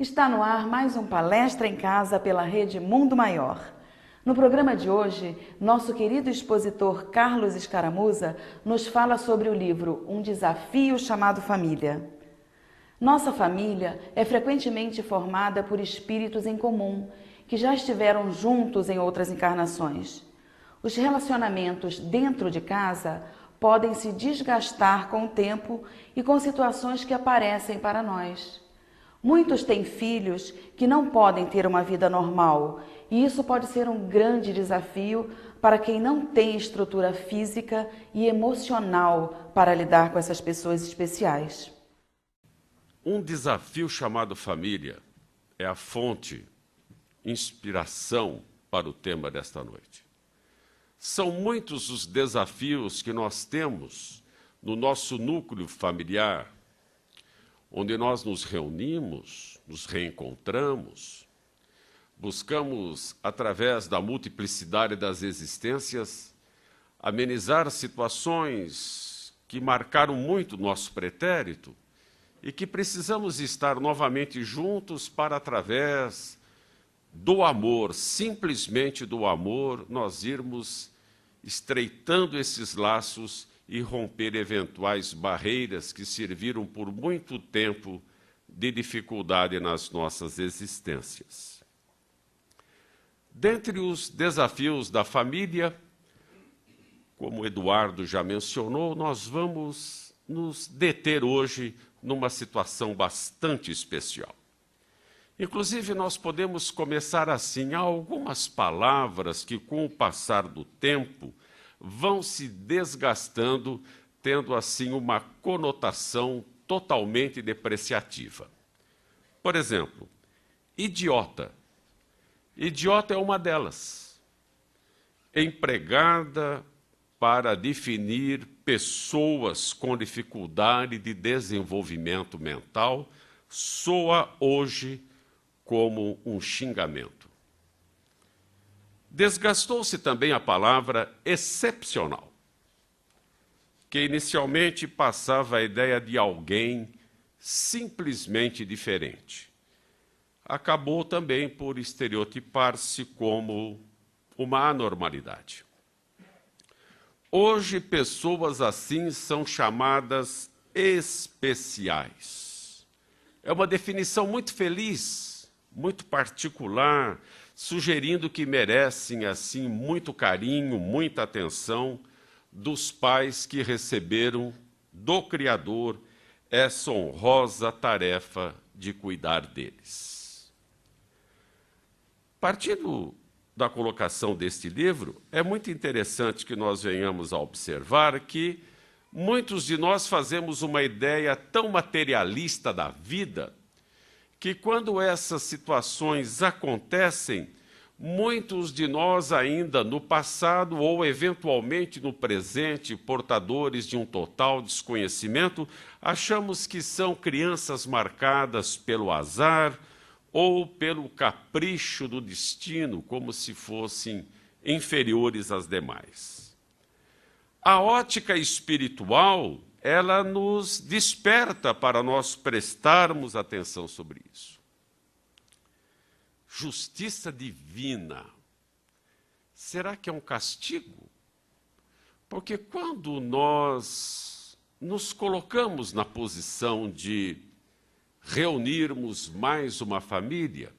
Está no ar mais um Palestra em Casa pela Rede Mundo Maior. No programa de hoje, nosso querido expositor Carlos Escaramuza nos fala sobre o livro Um Desafio Chamado Família. Nossa família é frequentemente formada por espíritos em comum, que já estiveram juntos em outras encarnações. Os relacionamentos dentro de casa podem se desgastar com o tempo e com situações que aparecem para nós. Muitos têm filhos que não podem ter uma vida normal, e isso pode ser um grande desafio para quem não tem estrutura física e emocional para lidar com essas pessoas especiais. Um desafio chamado família é a fonte, inspiração para o tema desta noite. São muitos os desafios que nós temos no nosso núcleo familiar, onde nós nos reunimos, nos reencontramos, buscamos, através da multiplicidade das existências, amenizar situações que marcaram muito o nosso pretérito e que precisamos estar novamente juntos para, através do amor, simplesmente do amor, nós irmos estreitando esses laços e romper eventuais barreiras que serviram por muito tempo de dificuldade nas nossas existências. Dentre os desafios da família, como Eduardo já mencionou, nós vamos nos deter hoje numa situação bastante especial. Inclusive, nós podemos começar assim: há algumas palavras que, com o passar do tempo, vão se desgastando, tendo assim uma conotação totalmente depreciativa. Por exemplo, idiota. Idiota é uma delas, empregada para definir pessoas com dificuldade de desenvolvimento mental, soa hoje como um xingamento. Desgastou-se também a palavra excepcional, que inicialmente passava a ideia de alguém simplesmente diferente. Acabou também por estereotipar-se como uma anormalidade. Hoje, pessoas assim são chamadas especiais. É uma definição muito feliz, muito particular, sugerindo que merecem, assim, muito carinho, muita atenção dos pais que receberam do Criador essa honrosa tarefa de cuidar deles. Partindo da colocação deste livro, é muito interessante que nós venhamos a observar que muitos de nós fazemos uma ideia tão materialista da vida que, quando essas situações acontecem, muitos de nós ainda no passado ou eventualmente no presente, portadores de um total desconhecimento, achamos que são crianças marcadas pelo azar ou pelo capricho do destino, como se fossem inferiores às demais. A ótica espiritual, ela nos desperta para nós prestarmos atenção sobre isso. Justiça divina. Será que é um castigo? Porque quando nós nos colocamos na posição de reunirmos mais uma família,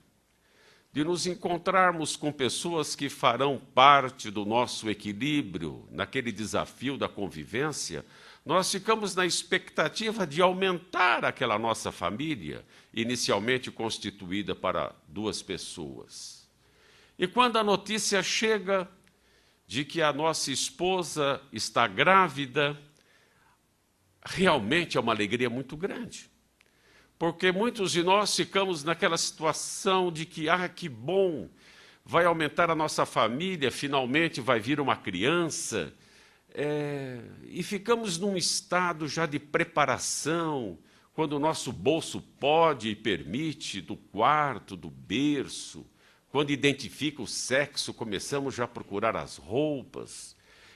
de nos encontrarmos com pessoas que farão parte do nosso equilíbrio naquele desafio da convivência, nós ficamos na expectativa de aumentar aquela nossa família, inicialmente constituída para 2 pessoas. E quando a notícia chega de que a nossa esposa está grávida, realmente é uma alegria muito grande. Porque muitos de nós ficamos naquela situação de que, que bom, vai aumentar a nossa família, finalmente vai vir uma criança, e ficamos num estado já de preparação, quando o nosso bolso pode e permite, do quarto, do berço, quando identifica o sexo, começamos já a procurar as roupas.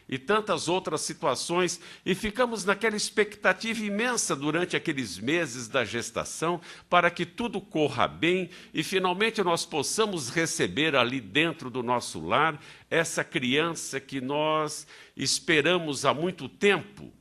e tantas outras situações, e ficamos naquela expectativa imensa durante aqueles meses da gestação para que tudo corra bem e finalmente nós possamos receber ali dentro do nosso lar essa criança que nós esperamos há muito tempo.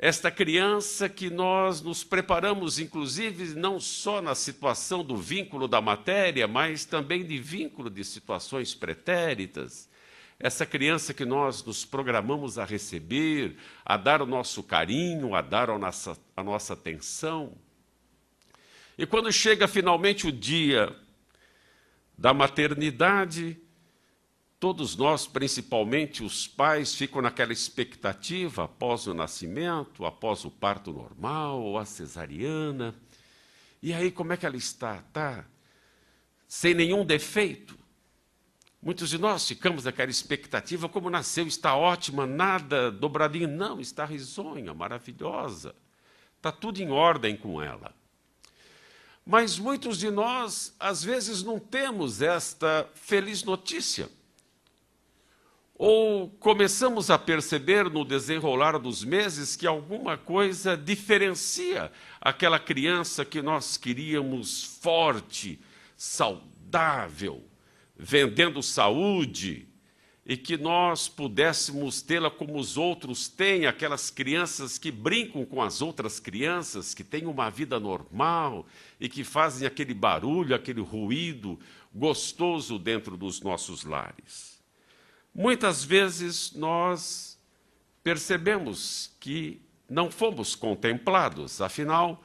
Esta criança que nós nos preparamos, inclusive, não só na situação do vínculo da matéria, mas também de vínculo de situações pretéritas. Essa criança que nós nos programamos a receber, a dar o nosso carinho, a dar a nossa atenção. E quando chega finalmente o dia da maternidade, todos nós, principalmente os pais, ficam naquela expectativa após o nascimento, após o parto normal ou a cesariana. E aí, como é que ela está? Está sem nenhum defeito? Muitos de nós ficamos naquela expectativa, como nasceu, está ótima, nada dobradinho. Não, está risonha, maravilhosa. Está tudo em ordem com ela. Mas muitos de nós, às vezes, não temos esta feliz notícia. Ou começamos a perceber no desenrolar dos meses que alguma coisa diferencia aquela criança que nós queríamos forte, saudável, vendendo saúde, e que nós pudéssemos tê-la como os outros têm, aquelas crianças que brincam com as outras crianças, que têm uma vida normal e que fazem aquele barulho, aquele ruído gostoso dentro dos nossos lares. Muitas vezes nós percebemos que não fomos contemplados, afinal,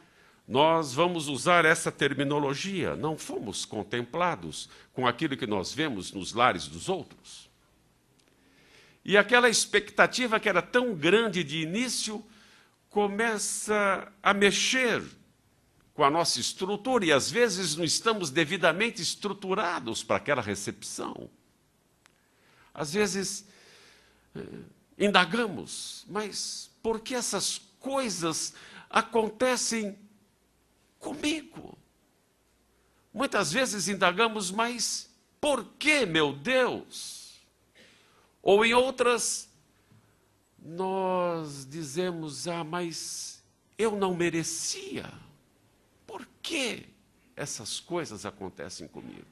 nós vamos usar essa terminologia, não fomos contemplados com aquilo que nós vemos nos lares dos outros. E aquela expectativa que era tão grande de início começa a mexer com a nossa estrutura e às vezes não estamos devidamente estruturados para aquela recepção. Às vezes indagamos, mas por que essas coisas acontecem comigo? Muitas vezes indagamos, mas por que, meu Deus? Ou em outras, nós dizemos, mas eu não merecia. Por que essas coisas acontecem comigo?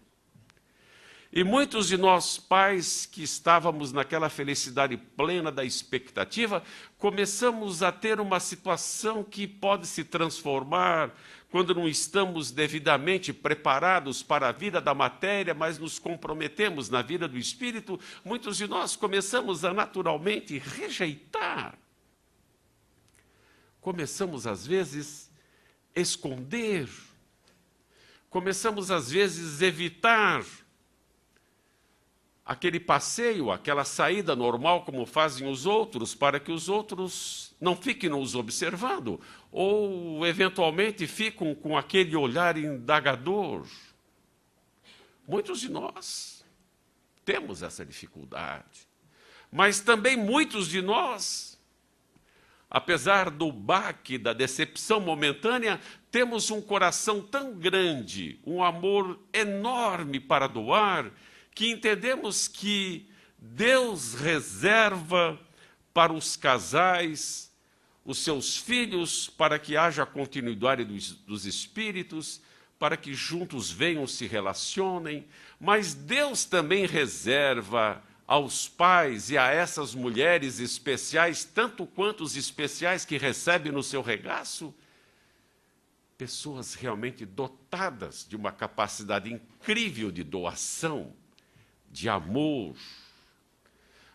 E muitos de nós pais que estávamos naquela felicidade plena da expectativa, começamos a ter uma situação que pode se transformar quando não estamos devidamente preparados para a vida da matéria, mas nos comprometemos na vida do espírito. Muitos de nós começamos a naturalmente rejeitar. Começamos, às vezes, esconder. Começamos, às vezes, evitar aquele passeio, aquela saída normal como fazem os outros, para que os outros não fiquem nos observando, ou eventualmente ficam com aquele olhar indagador. Muitos de nós temos essa dificuldade, mas também muitos de nós, apesar do baque, da decepção momentânea, temos um coração tão grande, um amor enorme para doar, que entendemos que Deus reserva para os casais, os seus filhos, para que haja continuidade dos espíritos, para que juntos venham, se relacionem, mas Deus também reserva aos pais e a essas mulheres especiais, tanto quanto os especiais que recebem no seu regaço, pessoas realmente dotadas de uma capacidade incrível de doação, de amor.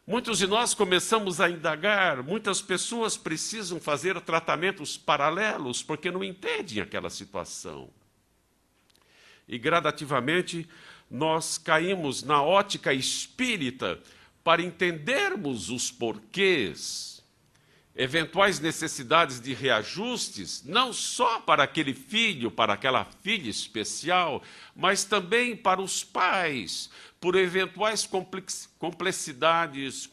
Muitos de nós começamos a indagar, muitas pessoas precisam fazer tratamentos paralelos porque não entendem aquela situação. E gradativamente nós caímos na ótica espírita para entendermos os porquês, eventuais necessidades de reajustes, não só para aquele filho, para aquela filha especial, mas também para os pais, por eventuais cumplicidades,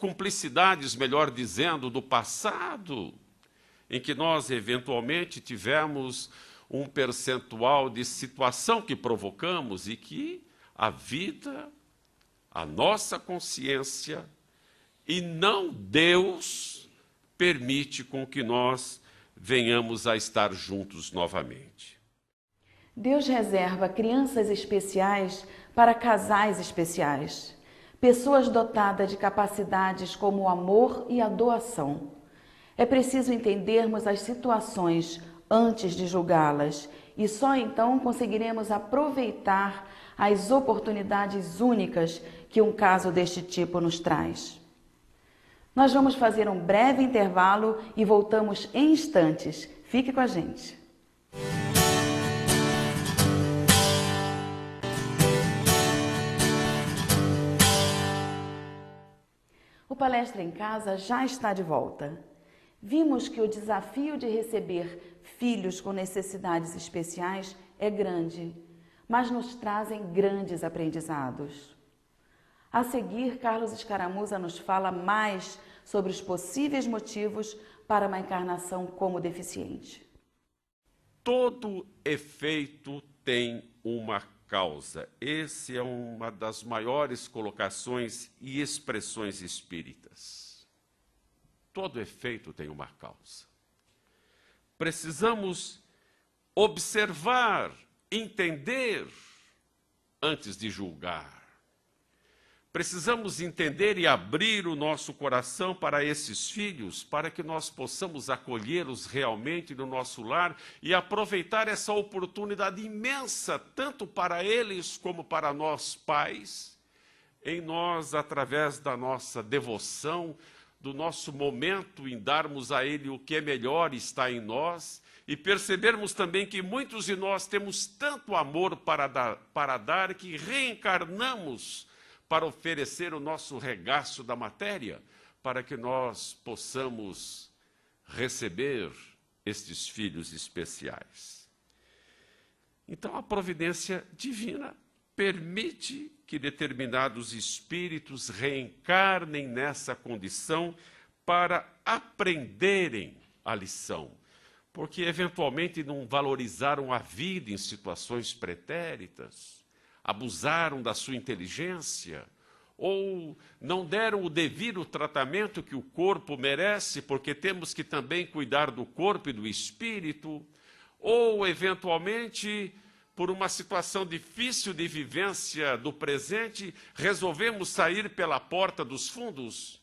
melhor dizendo, do passado, em que nós eventualmente tivemos um percentual de situação que provocamos e que a vida, a nossa consciência e não Deus permite com que nós venhamos a estar juntos novamente. Deus reserva crianças especiais para casais especiais, pessoas dotadas de capacidades como o amor e a doação. É preciso entendermos as situações antes de julgá-las e só então conseguiremos aproveitar as oportunidades únicas que um caso deste tipo nos traz. Nós vamos fazer um breve intervalo e voltamos em instantes. Fique com a gente. O Palestra em Casa já está de volta. Vimos que o desafio de receber filhos com necessidades especiais é grande, mas nos trazem grandes aprendizados. A seguir, Carlos Escaramuza nos fala mais sobre os possíveis motivos para uma encarnação como deficiente. Todo efeito tem uma causa. Essa é uma das maiores colocações e expressões espíritas. Todo efeito tem uma causa. Precisamos observar, entender, antes de julgar. Precisamos entender e abrir o nosso coração para esses filhos, para que nós possamos acolhê-los realmente no nosso lar e aproveitar essa oportunidade imensa, tanto para eles como para nós pais, em nós, através da nossa devoção, do nosso momento em darmos a Ele o que é melhor está em nós, e percebermos também que muitos de nós temos tanto amor para dar que reencarnamos para oferecer o nosso regaço da matéria, para que nós possamos receber estes filhos especiais. Então, a providência divina permite que determinados espíritos reencarnem nessa condição para aprenderem a lição, porque eventualmente não valorizaram a vida em situações pretéritas, abusaram da sua inteligência, ou não deram o devido tratamento que o corpo merece, porque temos que também cuidar do corpo e do espírito, ou eventualmente, por uma situação difícil de vivência do presente, resolvemos sair pela porta dos fundos,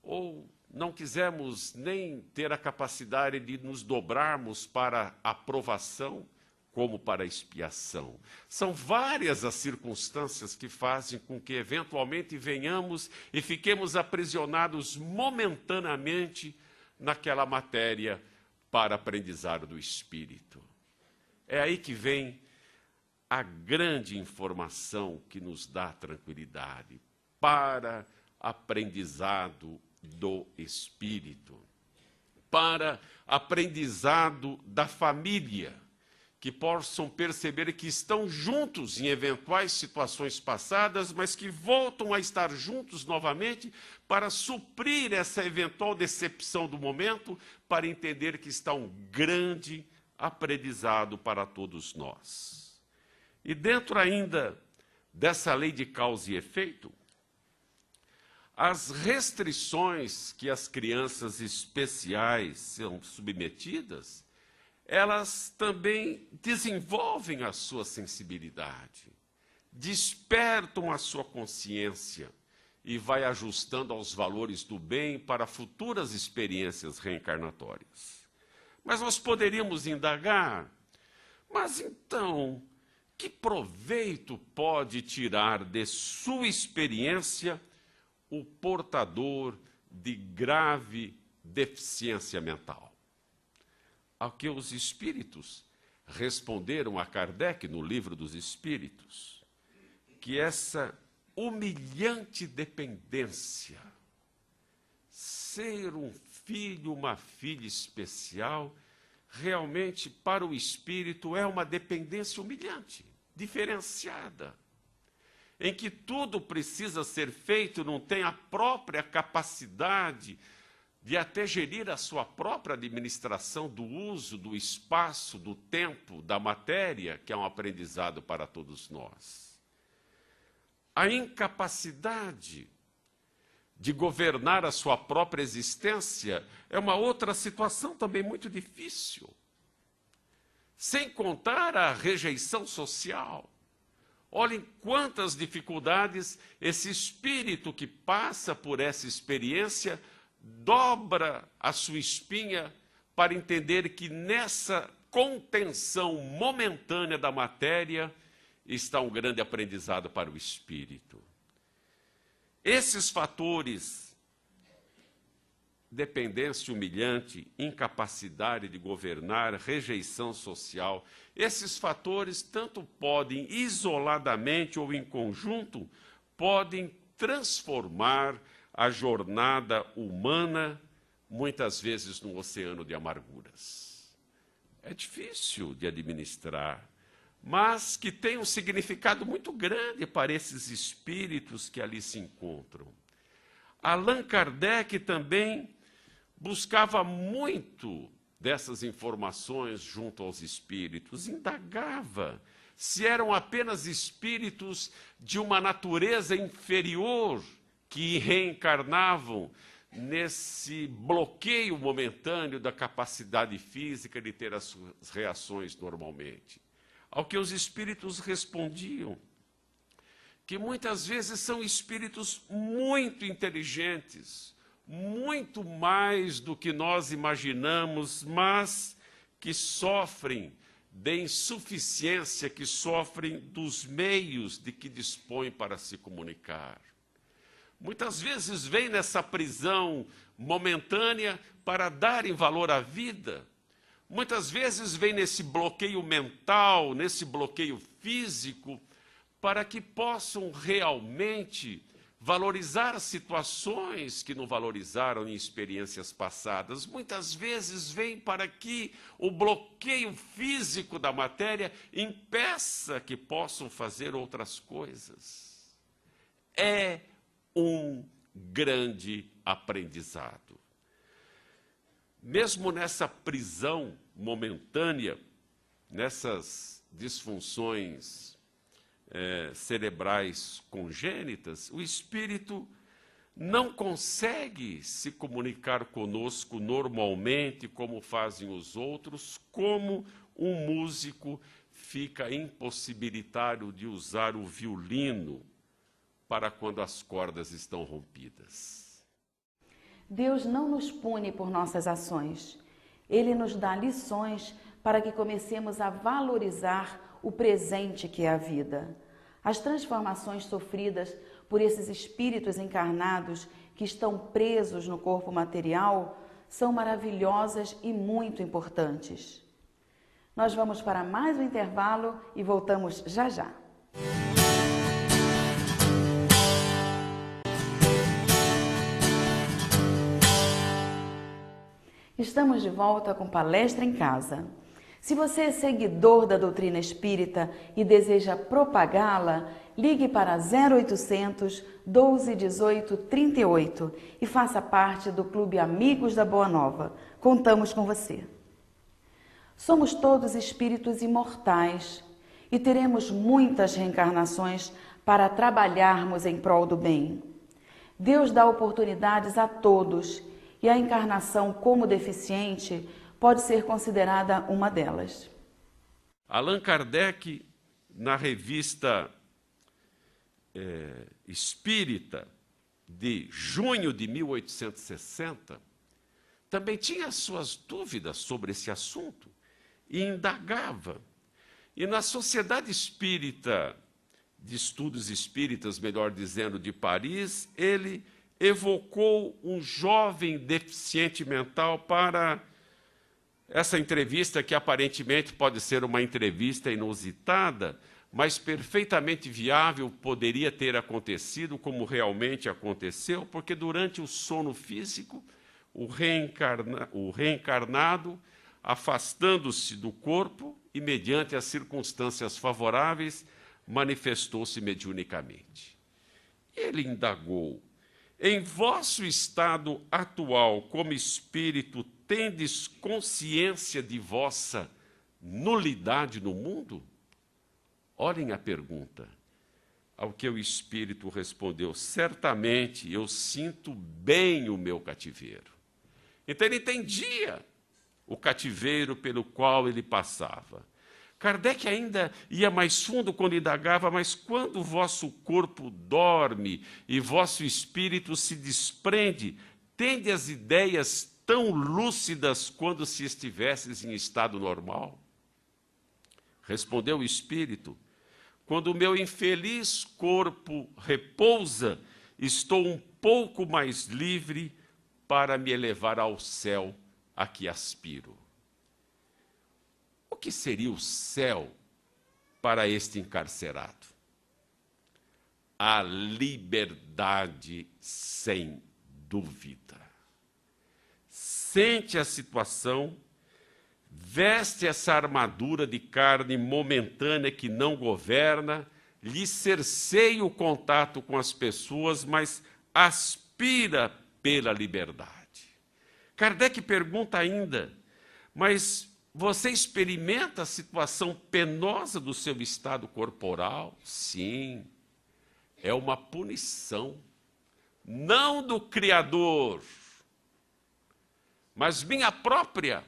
ou não quisemos nem ter a capacidade de nos dobrarmos para a aprovação, como para a expiação. São várias as circunstâncias que fazem com que, eventualmente, venhamos e fiquemos aprisionados momentaneamente naquela matéria para aprendizado do espírito. É aí que vem a grande informação que nos dá tranquilidade para aprendizado do espírito, para aprendizado da família, que possam perceber que estão juntos em eventuais situações passadas, mas que voltam a estar juntos novamente para suprir essa eventual decepção do momento, para entender que está um grande aprendizado para todos nós. E dentro ainda dessa lei de causa e efeito, as restrições que as crianças especiais são submetidas, elas também desenvolvem a sua sensibilidade, despertam a sua consciência e vai ajustando aos valores do bem para futuras experiências reencarnatórias. Mas nós poderíamos indagar, mas então, que proveito pode tirar de sua experiência o portador de grave deficiência mental? Ao que os espíritos responderam a Kardec no Livro dos Espíritos, que essa humilhante dependência, ser um filho, uma filha especial, realmente para o espírito é uma dependência humilhante, diferenciada, em que tudo precisa ser feito, não tem a própria capacidade de até gerir a sua própria administração do uso, do espaço, do tempo, da matéria, que é um aprendizado para todos nós. A incapacidade de governar a sua própria existência, é uma outra situação também muito difícil. Sem contar a rejeição social. Olhem quantas dificuldades esse espírito que passa por essa experiência dobra a sua espinha para entender que nessa contenção momentânea da matéria está um grande aprendizado para o espírito. Esses fatores, dependência humilhante, incapacidade de governar, rejeição social, esses fatores, tanto podem isoladamente ou em conjunto, podem transformar a jornada humana, muitas vezes num oceano de amarguras. É difícil de administrar, mas que tem um significado muito grande para esses espíritos que ali se encontram. Allan Kardec também buscava muito dessas informações junto aos espíritos, indagava se eram apenas espíritos de uma natureza inferior que reencarnavam nesse bloqueio momentâneo da capacidade física de ter as suas reações normalmente. Ao que os espíritos respondiam, que muitas vezes são espíritos muito inteligentes, muito mais do que nós imaginamos, mas que sofrem de insuficiência, que sofrem dos meios de que dispõem para se comunicar. Muitas vezes vêm nessa prisão momentânea para darem valor à vida. Muitas vezes vêm nesse bloqueio mental, nesse bloqueio físico, para que possam realmente valorizar situações que não valorizaram em experiências passadas. Muitas vezes vêm para que o bloqueio físico da matéria impeça que possam fazer outras coisas. É um grande aprendizado. Mesmo nessa prisão momentânea, nessas disfunções cerebrais congênitas, o espírito não consegue se comunicar conosco normalmente, como fazem os outros, como um músico fica impossibilitado de usar o violino para quando as cordas estão rompidas. Deus não nos pune por nossas ações. Ele nos dá lições para que comecemos a valorizar o presente que é a vida. As transformações sofridas por esses espíritos encarnados que estão presos no corpo material são maravilhosas e muito importantes. Nós vamos para mais um intervalo e voltamos já já. Estamos de volta com Palestra em Casa. Se você é seguidor da doutrina espírita e deseja propagá-la, ligue para 0800 12 18 38 e faça parte do Clube Amigos da Boa Nova. Contamos com você. Somos todos espíritos imortais e teremos muitas reencarnações para trabalharmos em prol do bem. Deus dá oportunidades a todos e a encarnação como deficiente pode ser considerada uma delas. Allan Kardec, na revista Espírita, de junho de 1860, também tinha suas dúvidas sobre esse assunto e indagava. E na Sociedade Espírita, de Estudos Espíritas, melhor dizendo, de Paris, ele evocou um jovem deficiente mental para essa entrevista, que aparentemente pode ser uma entrevista inusitada, mas perfeitamente viável, poderia ter acontecido como realmente aconteceu, porque durante o sono físico, o reencarnado, afastando-se do corpo e, mediante as circunstâncias favoráveis, manifestou-se mediunicamente. Ele indagou: em vosso estado atual como espírito, tendes consciência de vossa nulidade no mundo? Olhem a pergunta. Ao que o espírito respondeu: certamente eu sinto bem o meu cativeiro. Então ele entendia o cativeiro pelo qual ele passava. Kardec ainda ia mais fundo quando indagava: mas quando o vosso corpo dorme e vosso espírito se desprende, tende as ideias tão lúcidas quando se estivesses em estado normal? Respondeu o espírito: quando o meu infeliz corpo repousa, estou um pouco mais livre para me elevar ao céu a que aspiro. O que seria o céu para este encarcerado? A liberdade, sem dúvida. Sente a situação, veste essa armadura de carne momentânea que não governa, lhe cerceia o contato com as pessoas, mas aspira pela liberdade. Kardec pergunta ainda: mas você experimenta a situação penosa do seu estado corporal? Sim, é uma punição, não do Criador, mas minha própria.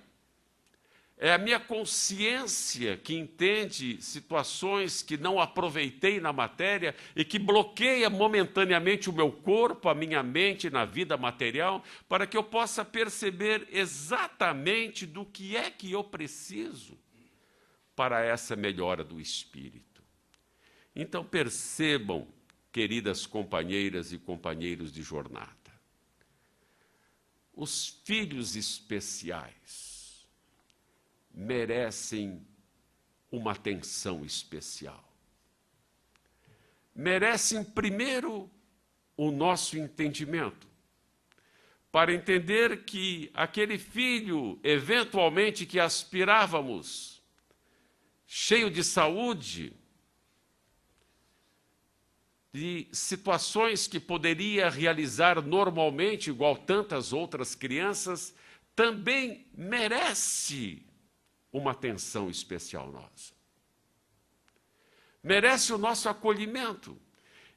É a minha consciência que entende situações que não aproveitei na matéria e que bloqueia momentaneamente o meu corpo, a minha mente na vida material, para que eu possa perceber exatamente do que é que eu preciso para essa melhora do espírito. Então percebam, queridas companheiras e companheiros de jornada, os filhos especiais merecem uma atenção especial. Merecem, primeiro, o nosso entendimento, para entender que aquele filho, eventualmente, que aspirávamos, cheio de saúde, de situações que poderia realizar normalmente, igual tantas outras crianças, também merece uma atenção especial nossa. Merece o nosso acolhimento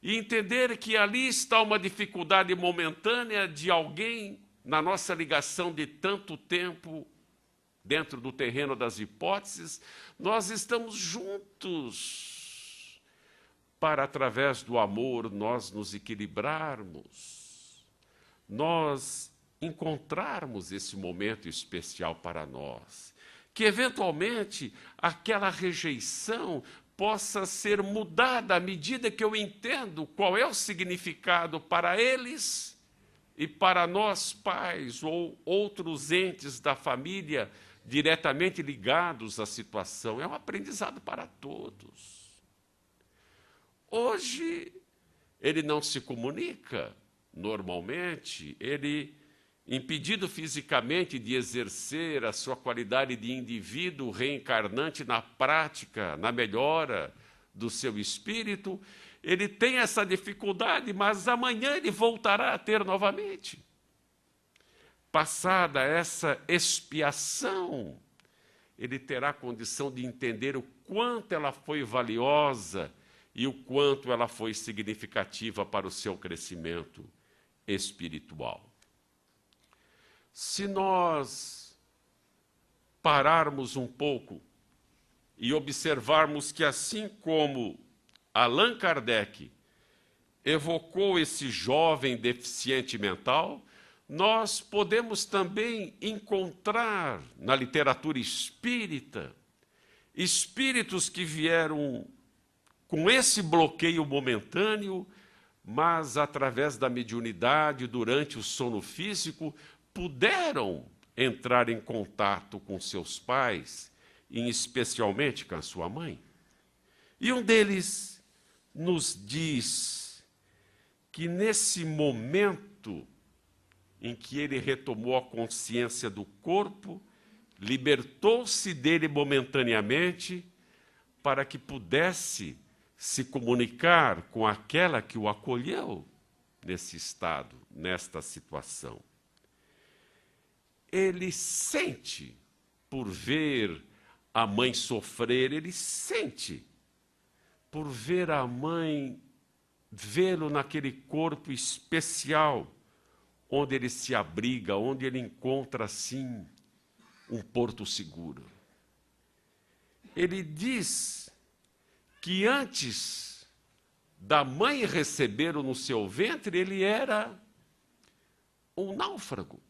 e entender que ali está uma dificuldade momentânea de alguém na nossa ligação de tanto tempo dentro do terreno das hipóteses. Nós estamos juntos para, através do amor, nós nos equilibrarmos, nós encontrarmos esse momento especial para nós. Que, eventualmente, aquela rejeição possa ser mudada à medida que eu entendo qual é o significado para eles e para nós, pais ou outros entes da família diretamente ligados à situação. É um aprendizado para todos. Hoje, ele não se comunica normalmente, ele, impedido fisicamente de exercer a sua qualidade de indivíduo reencarnante na prática, na melhora do seu espírito, ele tem essa dificuldade, mas amanhã ele voltará a ter novamente. Passada essa expiação, ele terá condição de entender o quanto ela foi valiosa e o quanto ela foi significativa para o seu crescimento espiritual. Se nós pararmos um pouco e observarmos que, assim como Allan Kardec evocou esse jovem deficiente mental, nós podemos também encontrar na literatura espírita espíritos que vieram com esse bloqueio momentâneo, mas através da mediunidade, durante o sono físico, puderam entrar em contato com seus pais, e especialmente com a sua mãe. E um deles nos diz que nesse momento em que ele retomou a consciência do corpo, libertou-se dele momentaneamente para que pudesse se comunicar com aquela que o acolheu nesse estado, nesta situação. Ele sente, por ver a mãe sofrer, ele sente, por ver a mãe vê-lo naquele corpo especial, onde ele se abriga, onde ele encontra, assim, um porto seguro. Ele diz que antes da mãe recebê-lo no seu ventre, ele era um náufrago,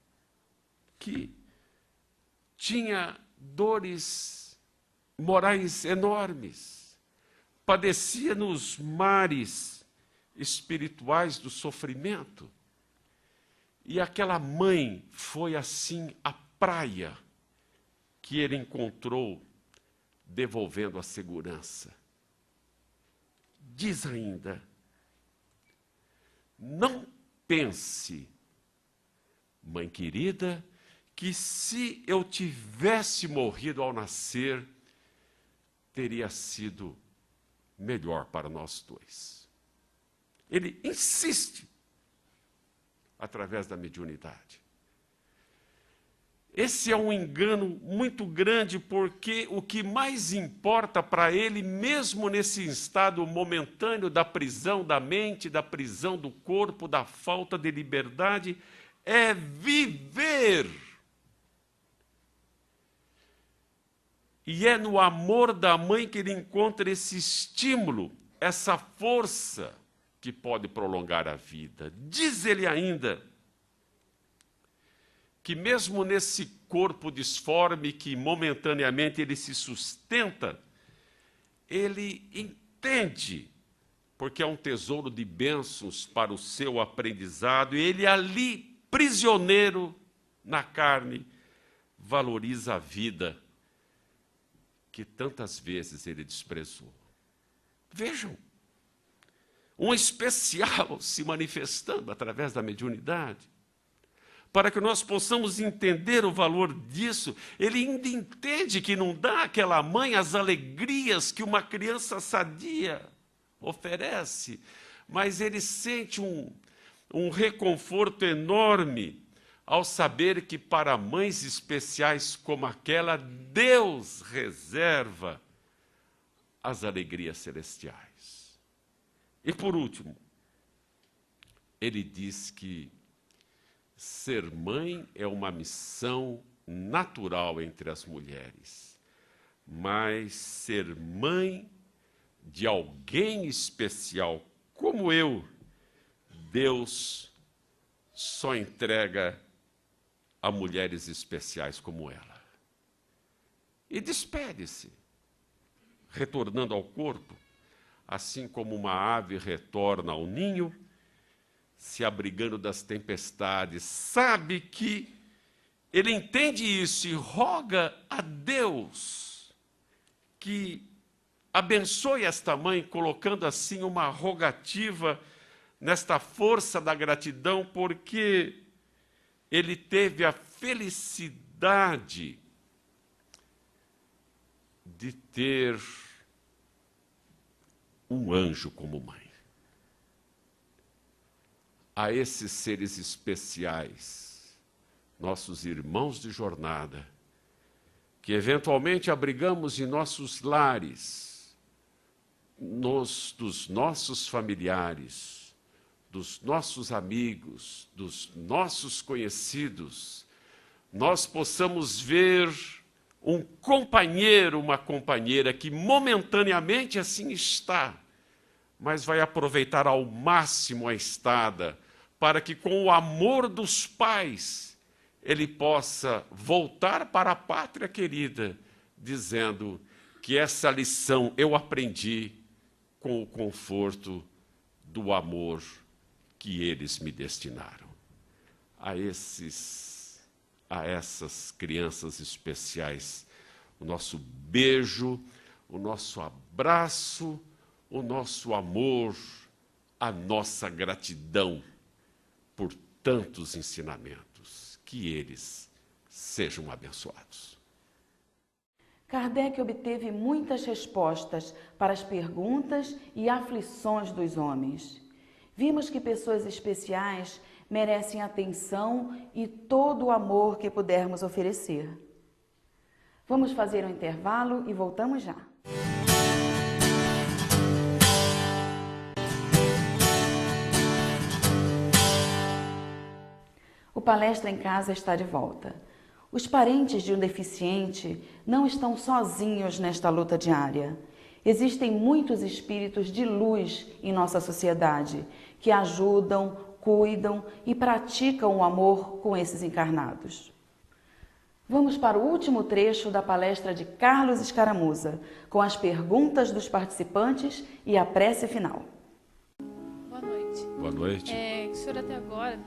que tinha dores morais enormes, padecia nos mares espirituais do sofrimento. E aquela mãe foi, assim, a praia que ele encontrou, devolvendo a segurança. Diz ainda: não pense, mãe querida, que se eu tivesse morrido ao nascer, teria sido melhor para nós dois. Ele insiste, através da mediunidade. Esse é um engano muito grande, porque o que mais importa para ele, mesmo nesse estado momentâneo da prisão da mente, da prisão do corpo, da falta de liberdade, é viver. E é no amor da mãe que ele encontra esse estímulo, essa força que pode prolongar a vida. Diz ele ainda que mesmo nesse corpo disforme que momentaneamente ele se sustenta, ele entende, porque é um tesouro de bênçãos para o seu aprendizado, e ele ali, prisioneiro na carne, valoriza a vida que tantas vezes ele desprezou. Vejam, um especial se manifestando através da mediunidade, para que nós possamos entender o valor disso. Ele ainda entende que não dá àquela mãe as alegrias que uma criança sadia oferece, mas ele sente um reconforto enorme ao saber que para mães especiais como aquela, Deus reserva as alegrias celestiais. E por último, ele diz que ser mãe é uma missão natural entre as mulheres, mas ser mãe de alguém especial como eu, Deus só entrega a mulheres especiais como ela. E despede-se, retornando ao corpo, assim como uma ave retorna ao ninho, se abrigando das tempestades. Sabe que ele entende isso e roga a Deus que abençoe esta mãe, colocando assim uma rogativa nesta força da gratidão, porque ele teve a felicidade de ter um anjo como mãe. A esses seres especiais, nossos irmãos de jornada, que eventualmente abrigamos em nossos lares, dos nossos familiares, dos nossos amigos, dos nossos conhecidos, nós possamos ver um companheiro, uma companheira que momentaneamente assim está, mas vai aproveitar ao máximo a estada, para que com o amor dos pais ele possa voltar para a pátria querida, dizendo que essa lição eu aprendi com o conforto do amor que eles me destinaram. A essas crianças especiais, o nosso beijo, o nosso abraço, o nosso amor, a nossa gratidão por tantos ensinamentos. Que eles sejam abençoados. Kardec obteve muitas respostas para as perguntas e aflições dos homens. Vimos que pessoas especiais merecem atenção e todo o amor que pudermos oferecer. Vamos fazer um intervalo e voltamos já. Palestra em Casa está de volta. Os parentes de um deficiente não estão sozinhos nesta luta diária. Existem muitos espíritos de luz em nossa sociedade que ajudam, cuidam e praticam o amor com esses encarnados. Vamos para o último trecho da palestra de Carlos Escaramuza, com as perguntas dos participantes e a prece final. Boa noite. Boa noite. O senhor até agora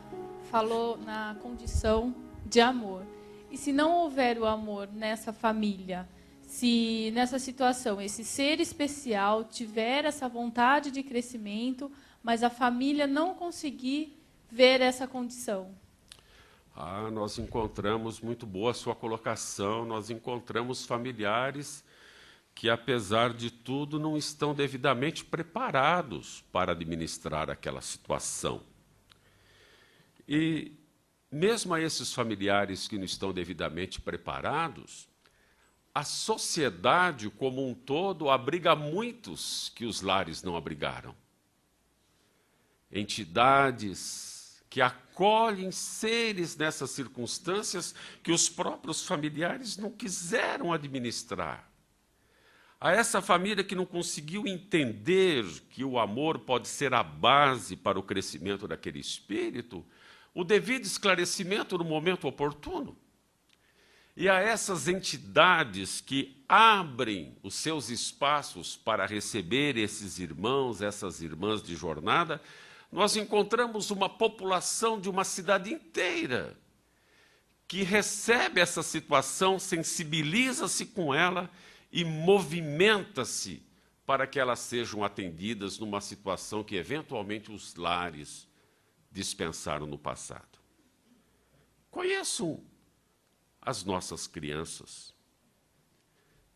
falou na condição de amor. E se não houver o amor nessa família, se nessa situação esse ser especial tiver essa vontade de crescimento, mas a família não conseguir ver essa condição? Nós encontramos, muito boa a sua colocação, nós encontramos familiares que, apesar de tudo, não estão devidamente preparados para administrar aquela situação. E, mesmo a esses familiares que não estão devidamente preparados, a sociedade como um todo abriga muitos que os lares não abrigaram. Entidades que acolhem seres nessas circunstâncias que os próprios familiares não quiseram administrar. A essa família que não conseguiu entender que o amor pode ser a base para o crescimento daquele espírito, o devido esclarecimento no momento oportuno. E a essas entidades que abrem os seus espaços para receber esses irmãos, essas irmãs de jornada, nós encontramos uma população de uma cidade inteira que recebe essa situação, sensibiliza-se com ela e movimenta-se para que elas sejam atendidas numa situação que, eventualmente, os lares dispensaram no passado. Conheçam as nossas crianças.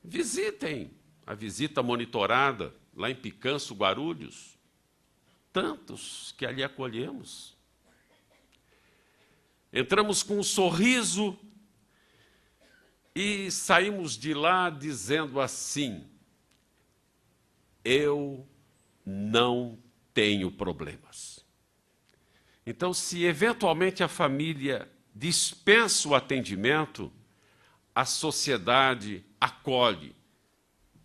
Visitem a visita monitorada lá em Picanço, Guarulhos. Tantos que ali acolhemos. Entramos com um sorriso e saímos de lá dizendo assim: eu não tenho problemas. Então, se eventualmente a família dispensa o atendimento, a sociedade acolhe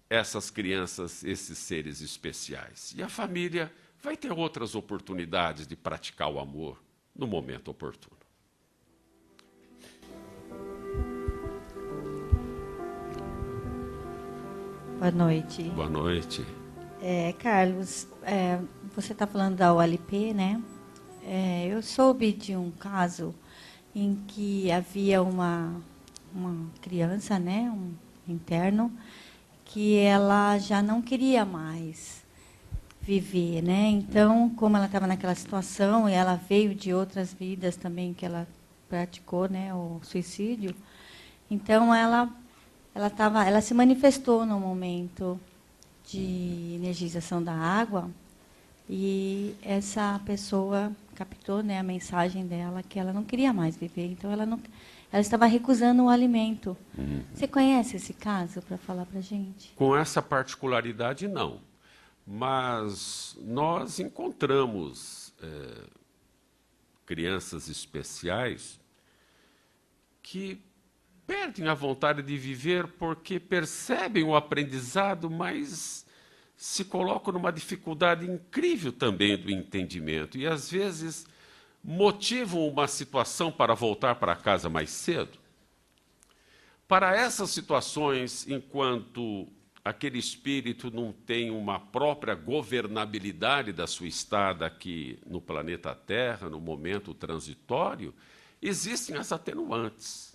essas crianças, esses seres especiais. E a família vai ter outras oportunidades de praticar o amor no momento oportuno. Boa noite. Boa noite. Carlos, você está falando da OLP, né? Eu soube de um caso em que havia uma criança, né, um interno, que ela já não queria mais viver, né? Então, como ela estava naquela situação e ela veio de outras vidas também que ela praticou, né, o suicídio, então ela se manifestou no momento de energização da água e essa pessoa captou, né, a mensagem dela que ela não queria mais viver, então ela estava recusando o alimento. Você conhece esse caso para falar para a gente? Com essa particularidade, não. Mas nós encontramos crianças especiais que perdem a vontade de viver porque percebem o aprendizado, mas se colocam numa dificuldade incrível também do entendimento. E, às vezes, motivam uma situação para voltar para casa mais cedo. Para essas situações, enquanto aquele espírito não tem uma própria governabilidade da sua estada aqui no planeta Terra, no momento transitório, existem as atenuantes.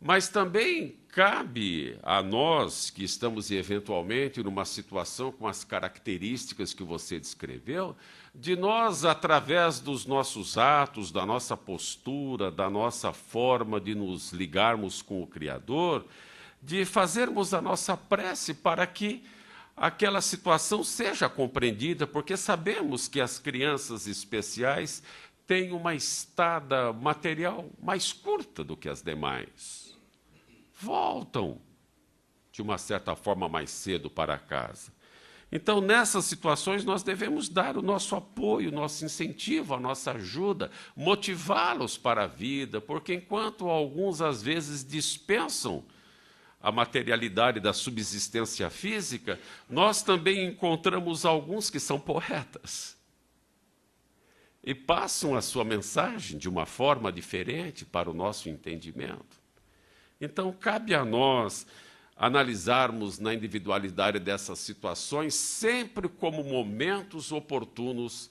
Mas também cabe a nós, que estamos eventualmente numa situação com as características que você descreveu, de nós, através dos nossos atos, da nossa postura, da nossa forma de nos ligarmos com o Criador, de fazermos a nossa prece para que aquela situação seja compreendida, porque sabemos que as crianças especiais têm uma estada material mais curta do que as demais. Voltam, de uma certa forma, mais cedo para casa. Então, nessas situações, nós devemos dar o nosso apoio, o nosso incentivo, a nossa ajuda, motivá-los para a vida, porque enquanto alguns, às vezes, dispensam a materialidade da subsistência física, nós também encontramos alguns que são poetas e passam a sua mensagem de uma forma diferente para o nosso entendimento. Então, cabe a nós analisarmos na individualidade dessas situações sempre como momentos oportunos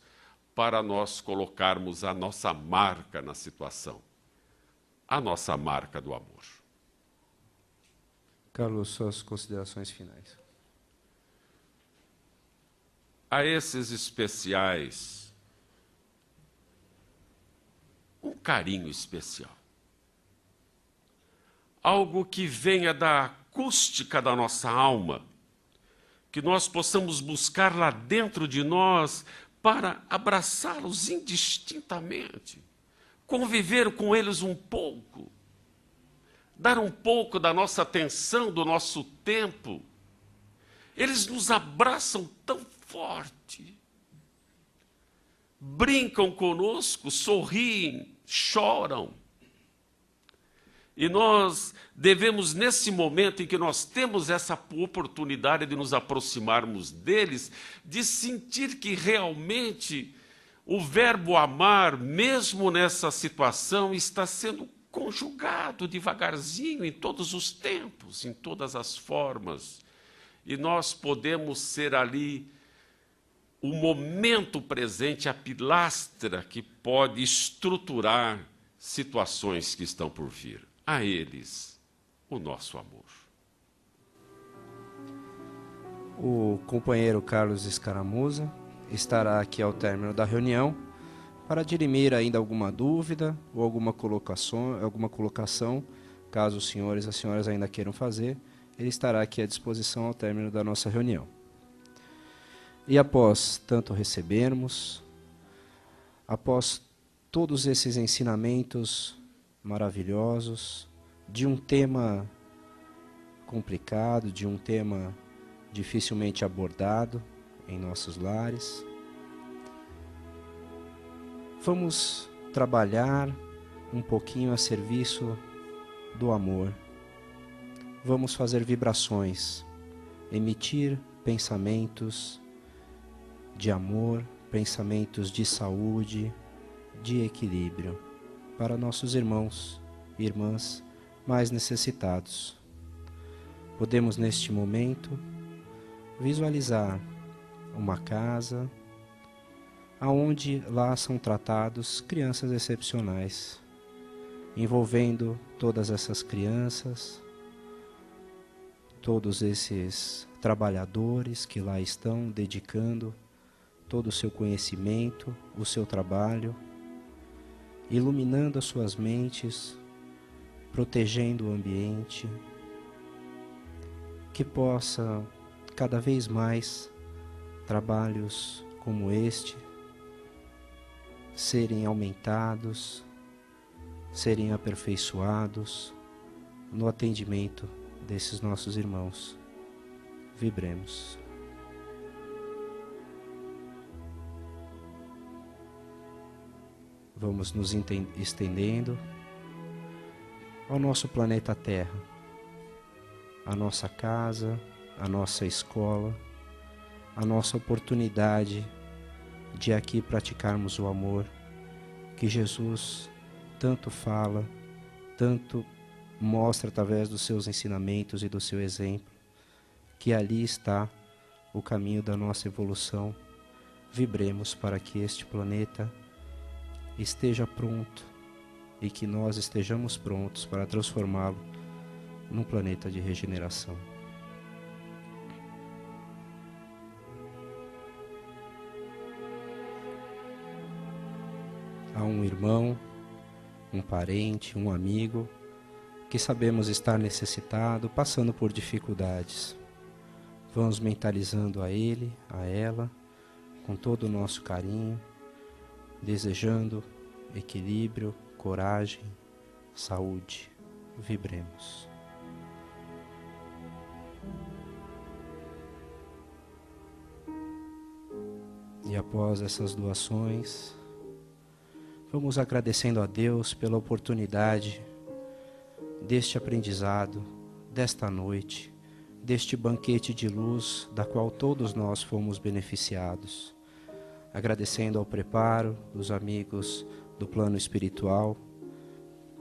para nós colocarmos a nossa marca na situação, a nossa marca do amor. Carlos, suas considerações finais. A esses especiais, um carinho especial. Algo que venha da acústica da nossa alma, que nós possamos buscar lá dentro de nós para abraçá-los indistintamente, conviver com eles um pouco, dar um pouco da nossa atenção, do nosso tempo. Eles nos abraçam tão forte, brincam conosco, sorriem, choram. E nós devemos, nesse momento em que nós temos essa oportunidade de nos aproximarmos deles, de sentir que realmente o verbo amar, mesmo nessa situação, está sendo conjugado devagarzinho, em todos os tempos, em todas as formas. E nós podemos ser ali o momento presente, a pilastra que pode estruturar situações que estão por vir. A eles, o nosso amor. O companheiro Carlos Escaramuza estará aqui ao término da reunião para dirimir ainda alguma dúvida ou alguma colocação, caso os senhores e as senhoras ainda queiram fazer, ele estará aqui à disposição ao término da nossa reunião. E após tanto recebermos, após todos esses ensinamentos maravilhosos, de um tema complicado, de um tema dificilmente abordado em nossos lares, vamos trabalhar um pouquinho a serviço do amor. Vamos fazer vibrações, emitir pensamentos de amor, pensamentos de saúde, de equilíbrio para nossos irmãos e irmãs mais necessitados. Podemos, neste momento, visualizar uma casa aonde lá são tratados crianças excepcionais, envolvendo todas essas crianças, todos esses trabalhadores que lá estão dedicando todo o seu conhecimento, o seu trabalho, iluminando as suas mentes, protegendo o ambiente, que possa cada vez mais trabalhos como este serem aumentados, serem aperfeiçoados no atendimento desses nossos irmãos. Vibremos. Vamos nos estendendo ao nosso planeta Terra, a nossa casa, a nossa escola, a nossa oportunidade de aqui praticarmos o amor que Jesus tanto fala, tanto mostra através dos seus ensinamentos e do seu exemplo, que ali está o caminho da nossa evolução. Vibremos para que este planeta esteja pronto e que nós estejamos prontos para transformá-lo num planeta de regeneração. Há um irmão, um parente, um amigo que sabemos estar necessitado, passando por dificuldades. Vamos mentalizando a ele, a ela, com todo o nosso carinho, desejando equilíbrio, coragem, saúde. Vibremos. E após essas doações, vamos agradecendo a Deus pela oportunidade deste aprendizado, desta noite, deste banquete de luz da qual todos nós fomos beneficiados. Agradecendo ao preparo dos amigos do plano espiritual,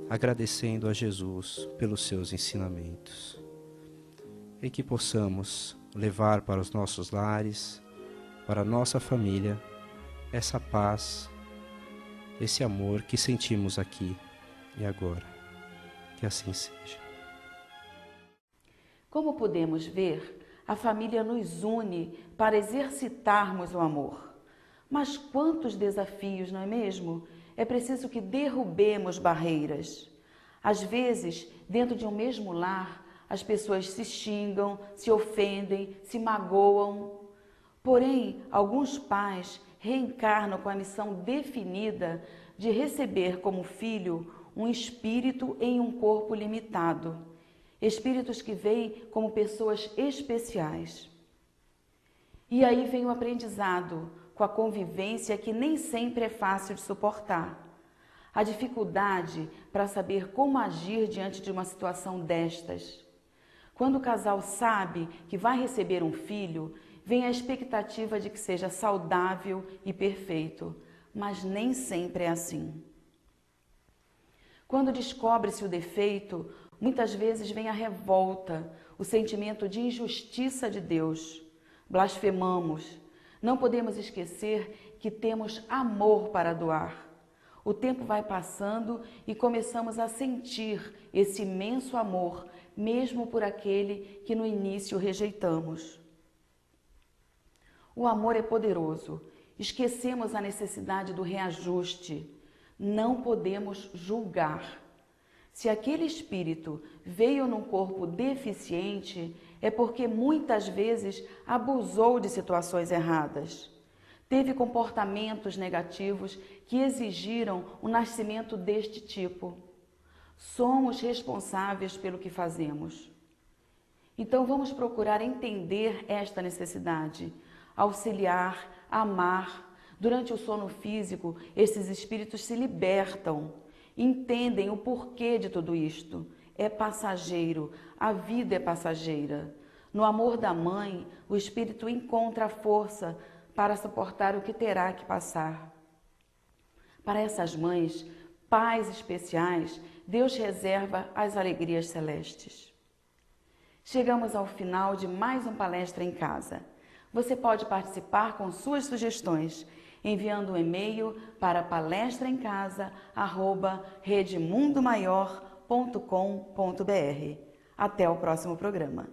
agradecendo a Jesus pelos seus ensinamentos. E que possamos levar para os nossos lares, para a nossa família, essa paz, esse amor que sentimos aqui e agora. Que assim seja. Como podemos ver, a família nos une para exercitarmos o amor. Mas quantos desafios, não é mesmo? É preciso que derrubemos barreiras. Às vezes, dentro de um mesmo lar, as pessoas se xingam, se ofendem, se magoam. Porém, alguns pais reencarnam com a missão definida de receber como filho um espírito em um corpo limitado. Espíritos que vêm como pessoas especiais. E aí vem o aprendizado, com a convivência que nem sempre é fácil de suportar. A dificuldade para saber como agir diante de uma situação destas. Quando o casal sabe que vai receber um filho, vem a expectativa de que seja saudável e perfeito, mas nem sempre é assim. Quando descobre-se o defeito, muitas vezes vem a revolta, o sentimento de injustiça de Deus. Blasfemamos. Não podemos esquecer que temos amor para doar. O tempo vai passando e começamos a sentir esse imenso amor, mesmo por aquele que no início rejeitamos. O amor é poderoso. Esquecemos a necessidade do reajuste. Não podemos julgar. Se aquele espírito veio num corpo deficiente, é porque muitas vezes abusou de situações erradas. Teve comportamentos negativos que exigiram o nascimento deste tipo. Somos responsáveis pelo que fazemos. Então vamos procurar entender esta necessidade, auxiliar, amar. Durante o sono físico, esses espíritos se libertam, entendem o porquê de tudo isto. É passageiro, a vida é passageira. No amor da mãe, o espírito encontra a força para suportar o que terá que passar. Para essas mães, pais especiais, Deus reserva as alegrias celestes. Chegamos ao final de mais um Palestra em Casa. Você pode participar com suas sugestões, enviando um e-mail para palestraemcasa@redemundomaior.com.br. Até o próximo programa.